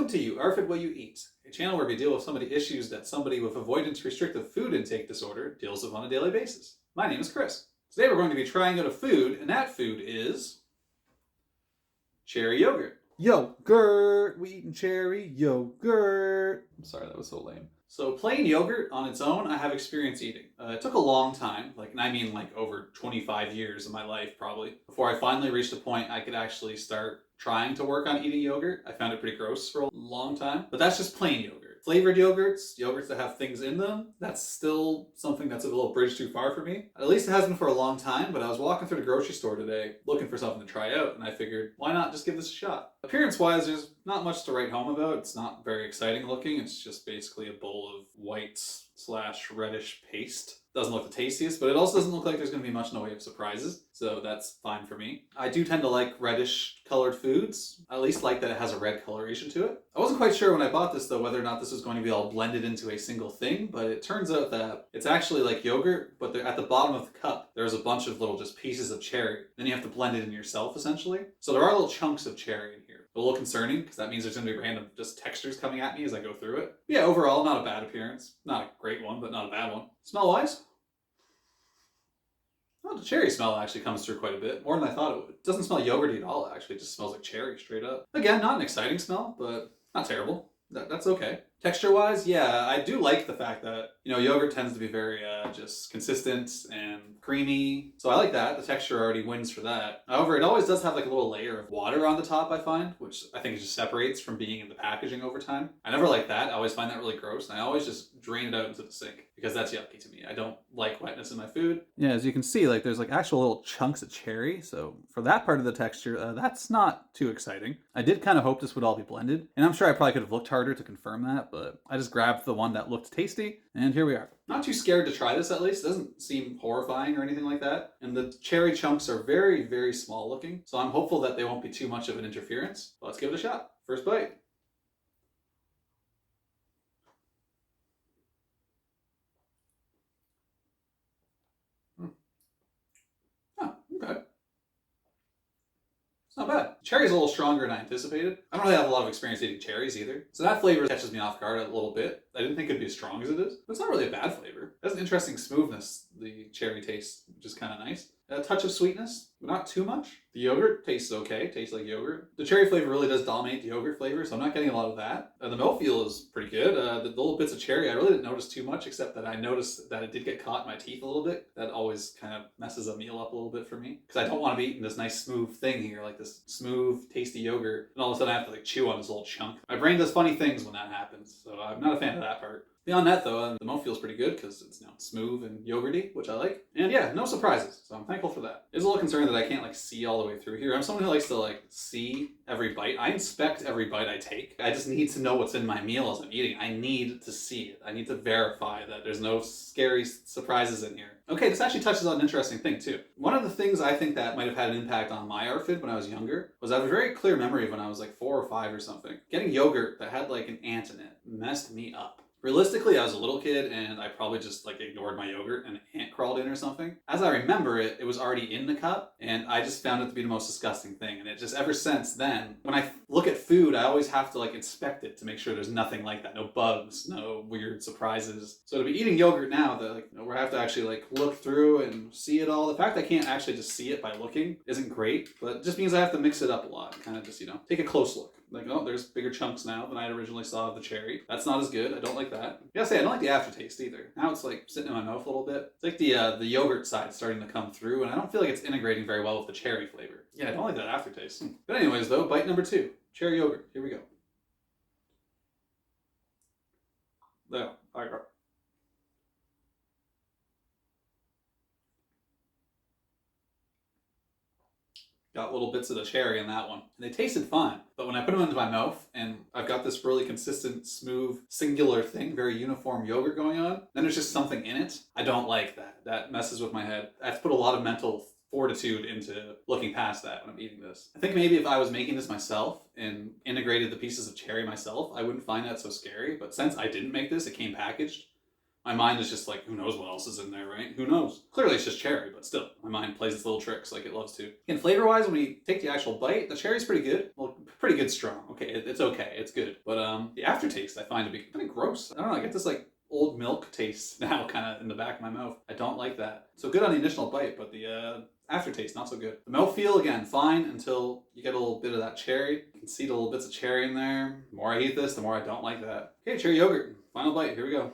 Welcome to uARFID What You Eat, a channel where we deal with some of the issues that somebody with avoidance restrictive food intake disorder deals with on a daily basis. My name is Chris. Today we're going to be trying out a food, and that food is cherry yogurt. Yogurt! We eating cherry yogurt. I'm sorry, that was so lame. So plain yogurt on its own, I have experience eating. It took a long time, over 25 years of my life probably, before I finally reached a point I could actually start trying to work on eating yogurt. I found it pretty gross for a long time, but that's just plain yogurt. Flavored yogurts that have things in them, that's still something that's a little bridge too far for me. At least it has been for a long time, but I was walking through the grocery store today looking for something to try out, and I figured, why not just give this a shot? Appearance-wise, there's not much to write home about. It's not very exciting looking. It's just basically a bowl of white/reddish paste. Doesn't look the tastiest, but it also doesn't look like there's going to be much in the way of surprises, so that's fine for me. I do tend to like reddish colored foods. I at least like that it has a red coloration to it. I wasn't quite sure when I bought this though whether or not this was going to be all blended into a single thing, but it turns out that it's actually like yogurt, but at the bottom of the cup there's a bunch of little just pieces of cherry. Then you have to blend it in yourself essentially. So there are little chunks of cherry in here. A little concerning because that means there's going to be random just textures coming at me as I go through it. Yeah, overall not a bad appearance. Not a great one, but not a bad one. Smell-wise, the cherry smell actually comes through quite a bit, more than I thought it would. It doesn't smell yogurty at all, actually. It just smells like cherry straight up. Again, not an exciting smell, but not terrible. That's okay. Texture-wise, yeah, I do like the fact that, yogurt tends to be very just consistent and creamy. So I like that. The texture already wins for that. However, it always does have like a little layer of water on the top, I find, which I think it just separates from being in the packaging over time. I never like that. I always find that really gross, and I always just drain it out into the sink because that's yucky to me. I don't like wetness in my food. Yeah, as you can see, there's actual little chunks of cherry. So for that part of the texture, that's not too exciting. I did kind of hope this would all be blended, and I'm sure I probably could have looked harder to confirm that, but I just grabbed the one that looked tasty, and here we are. Not too scared to try this, at least. It doesn't seem horrifying or anything like that. And the cherry chunks are very, very small looking, so I'm hopeful that they won't be too much of an interference. But let's give it a shot. First bite. Oh, okay. Not bad. Cherry's a little stronger than I anticipated. I don't really have a lot of experience eating cherries either, so that flavor catches me off guard a little bit. I didn't think it'd be as strong as it is, but it's not really a bad flavor. It has an interesting smoothness, the cherry taste, which is kind of nice. A touch of sweetness, but not too much. The yogurt tastes okay, tastes like yogurt. The cherry flavor really does dominate the yogurt flavor, so I'm not getting a lot of that. The mouthfeel is pretty good. The little bits of cherry, I really didn't notice too much, except that I noticed that it did get caught in my teeth a little bit. That always kind of messes a meal up a little bit for me, because I don't want to be eating this nice smooth thing here, like this smooth, tasty yogurt, and all of a sudden I have to chew on this little chunk. My brain does funny things when that happens, so I'm not a fan of that part. Beyond that though, the mouthfeel's pretty good because it's smooth and yogurty, which I like. And yeah, no surprises, so I'm thankful for that. It's a little concerned that I can't see all the way through here. I'm someone who likes to see every bite. I inspect every bite I take. I just need to know what's in my meal as I'm eating. I need to see it. I need to verify that there's no scary surprises in here. Okay, this actually touches on an interesting thing too. One of the things I think that might have had an impact on my ARFID when I was younger was I have a very clear memory of when I was 4 or 5 or something. Getting yogurt that had an ant in it messed me up. Realistically, I was a little kid and I probably just ignored my yogurt and an ant crawled in or something. As I remember it, it was already in the cup and I just found it to be the most disgusting thing. And it just ever since then, when I look at food, I always have to inspect it to make sure there's nothing like that. No bugs, no weird surprises. So to be eating yogurt now, where I have to actually look through and see it all. The fact I can't actually just see it by looking isn't great, but it just means I have to mix it up a lot. Kind of just, take a close look. Oh, there's bigger chunks now than I originally saw of the cherry. That's not as good. I don't like that. I gotta say, I don't like the aftertaste either. Now it's sitting in my mouth a little bit. It's the yogurt side starting to come through, and I don't feel like it's integrating very well with the cherry flavor. Yeah, I don't like that aftertaste. But anyways, though, bite number 2. Cherry yogurt. Here we go. There. All right. Got little bits of the cherry in that one. And they tasted fine, but when I put them into my mouth and I've got this really consistent, smooth, singular thing, very uniform yogurt going on, then there's just something in it. I don't like that. That messes with my head. I have to put a lot of mental fortitude into looking past that when I'm eating this. I think maybe if I was making this myself and integrated the pieces of cherry myself, I wouldn't find that so scary. But since I didn't make this, it came packaged. my mind is just like, who knows what else is in there, right? Who knows? Clearly it's just cherry, but still, my mind plays its little tricks like it loves to. And flavor-wise, when you take the actual bite, the cherry's pretty good. Well, pretty good strong. Okay, it's okay, it's good. But the aftertaste I find to be kind of gross. I don't know, I get this like old milk taste now kind of in the back of my mouth. I don't like that. So good on the initial bite, but the aftertaste, not so good. The mouthfeel, again, fine until you get a little bit of that cherry. You can see the little bits of cherry in there. The more I eat this, the more I don't like that. Okay, cherry yogurt. Final bite, here we go.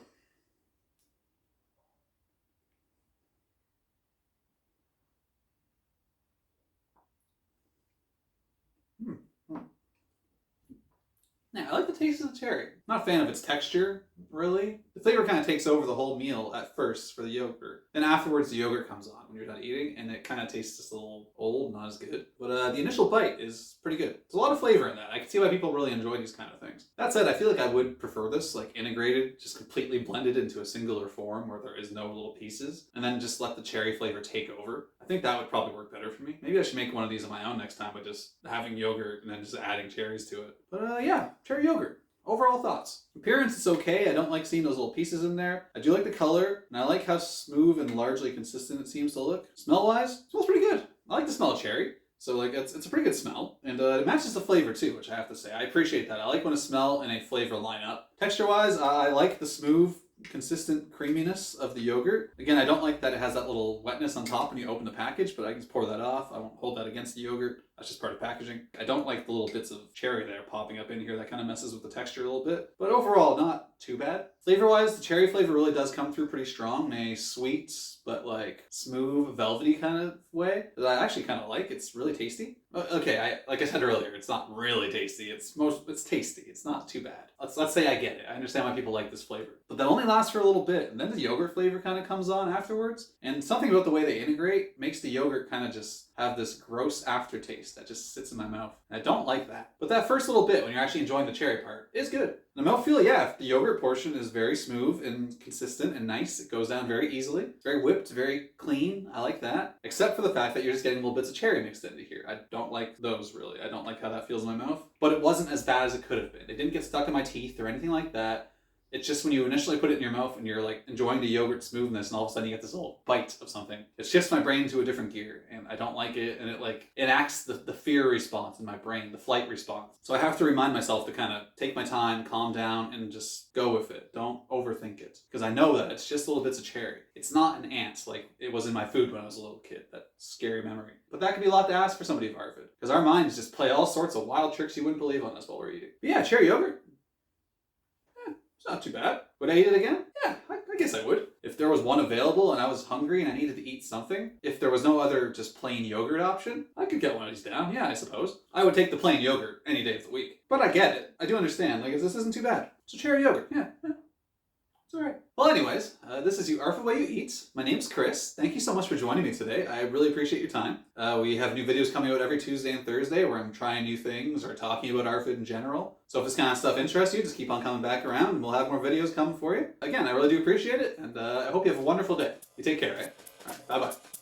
Yeah, I like the taste of the cherry. Not a fan of its texture, really. The flavor kind of takes over the whole meal at first for the yogurt. Then afterwards, the yogurt comes on when you're done eating, and it kind of tastes just a little old, not as good. But the initial bite is pretty good. There's a lot of flavor in that. I can see why people really enjoy these kind of things. That said, I feel like I would prefer this, like integrated, just completely blended into a singular form where there is no little pieces, and then just let the cherry flavor take over. I think that would probably work better for me. Maybe I should make one of these on my own next time by just having yogurt and then just adding cherries to it. But yeah, cherry yogurt. Overall thoughts. Appearance is okay. I don't like seeing those little pieces in there. I do like the color, and I like how smooth and largely consistent it seems to look. Smell-wise, it smells pretty good. I like the smell of cherry. So like it's a pretty good smell. And it matches the flavor too, which I have to say. I appreciate that. I like when a smell and a flavor line up. Texture-wise, I like the smooth, consistent creaminess of the yogurt. Again, I don't like that it has that little wetness on top when you open the package, but I can just pour that off. I won't hold that against the yogurt. That's just part of packaging. I don't like the little bits of cherry there popping up in here. That kind of messes with the texture a little bit. But overall, not too bad. Flavor-wise, the cherry flavor really does come through pretty strong in a sweet, but like smooth, velvety kind of way that I actually kind of like. It's really tasty. Okay, like I said earlier, it's not really tasty. It's tasty. It's not too bad. Let's say I get it. I understand why people like this flavor. But that only lasts for a little bit, and then the yogurt flavor kind of comes on afterwards. And something about the way they integrate makes the yogurt kind of just have this gross aftertaste that just sits in my mouth. And I don't like that. But that first little bit when you're actually enjoying the cherry part is good. The mouthfeel, yeah, the yogurt portion is very smooth and consistent and nice. It goes down very easily. It's very whipped, very clean. I like that. Except for the fact that you're just getting little bits of cherry mixed into here. I don't like those, really. I don't like how that feels in my mouth. But it wasn't as bad as it could have been. It didn't get stuck in my teeth or anything like that. It's just when you initially put it in your mouth and you're like enjoying the yogurt smoothness and all of a sudden you get this little bite of something. It shifts my brain to a different gear and I don't like it, and it like enacts the fear response in my brain, the flight response. So I have to remind myself to kind of take my time, calm down, and just go with it. Don't overthink it. Because I know that it's just little bits of cherry. It's not an ant like it was in my food when I was a little kid. That scary memory. But that could be a lot to ask for somebody of ARFID. Because our minds just play all sorts of wild tricks you wouldn't believe on us while we're eating. But yeah, cherry yogurt. It's not too bad. Would I eat it again? Yeah, I guess I would. If there was one available and I was hungry and I needed to eat something, if there was no other just plain yogurt option, I could get one of these down. Yeah, I suppose. I would take the plain yogurt any day of the week. But I get it. I do understand. Like, this isn't too bad. It's a cherry yogurt. Yeah. It's alright. Well, anyways, this is uARFIDwhatueat. My name's Chris. Thank you so much for joining me today. I really appreciate your time. We have new videos coming out every Tuesday and Thursday where I'm trying new things or talking about ARFID in general. So if this kind of stuff interests you, just keep on coming back around and we'll have more videos coming for you. Again, I really do appreciate it, and I hope you have a wonderful day. You take care, right? Alright, bye-bye.